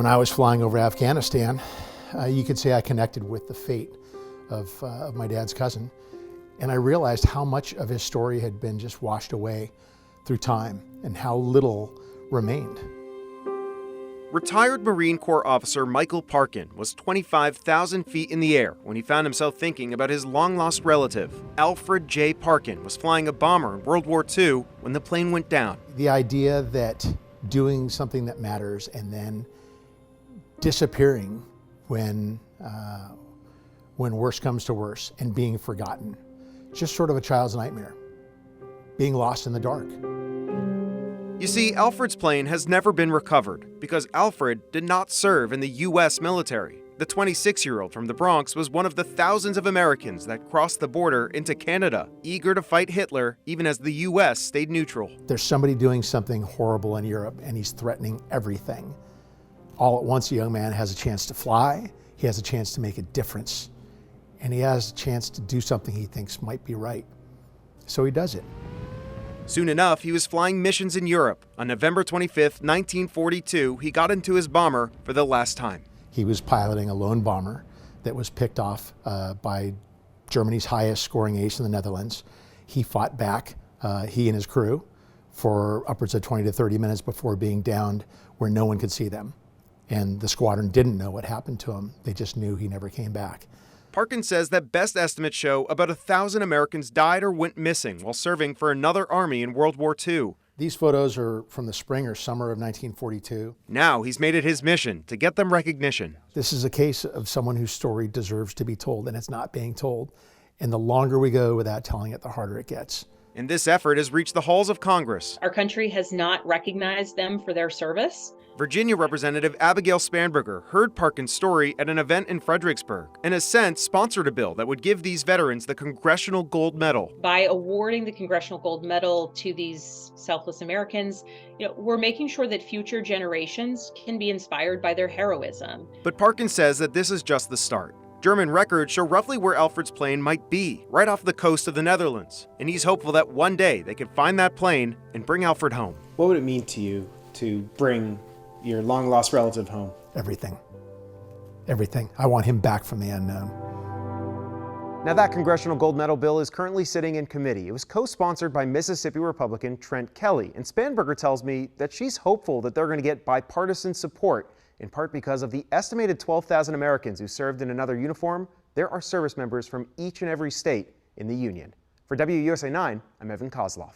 When I was flying over Afghanistan, you could say I connected with the fate of my dad's cousin. And I realized how much of his story had been just washed away through time and how little remained. Retired Marine Corps officer Michael Parkin was 25,000 feet in the air when he found himself thinking about his long-lost relative. Alfred J. Parkin was flying a bomber in World War II when the plane went down. The idea that doing something that matters and then disappearing when worse comes to worse and being forgotten, just sort of a child's nightmare, being lost in the dark. You see, Alfred's plane has never been recovered because Alfred did not serve in the U.S. military. The 26-year-old from the Bronx was one of the thousands of Americans that crossed the border into Canada, eager to fight Hitler even as the U.S. stayed neutral. There's somebody doing something horrible in Europe and he's threatening everything. All at once, a young man has a chance to fly, he has a chance to make a difference, and he has a chance to do something he thinks might be right. So he does it. Soon enough, he was flying missions in Europe. On November 25, 1942, he got into his bomber for the last time. He was piloting a lone bomber that was picked off by Germany's highest scoring ace in the Netherlands. He fought back, he and his crew, for upwards of 20 to 30 minutes before being downed where no one could see them. And the squadron didn't know what happened to him. They just knew he never came back. Parkin says that best estimates show about 1,000 Americans died or went missing while serving for another army in World War II. These photos are from the spring or summer of 1942. Now he's made it his mission to get them recognition. This is a case of someone whose story deserves to be told, and it's not being told. And the longer we go without telling it, the harder it gets. And this effort has reached the halls of Congress. Our country has not recognized them for their service. Virginia Representative Abigail Spanberger heard Parkin's story at an event in Fredericksburg and has since sponsored a bill that would give these veterans the Congressional Gold Medal. By awarding the Congressional Gold Medal to these selfless Americans, we're making sure that future generations can be inspired by their heroism. But Parkin says that this is just the start. German records show roughly where Alfred's plane might be, right off the coast of the Netherlands. And he's hopeful that one day they could find that plane and bring Alfred home. What would it mean to you to bring your long-lost relative home? Everything. Everything. I want him back from the unknown. Now that Congressional Gold Medal bill is currently sitting in committee. It was co-sponsored by Mississippi Republican Trent Kelly. And Spanberger tells me that she's hopeful that they're going to get bipartisan support, in part because of the estimated 12,000 Americans who served in another uniform. There are service members from each and every state in the Union. For WUSA 9, I'm Evan Koslof.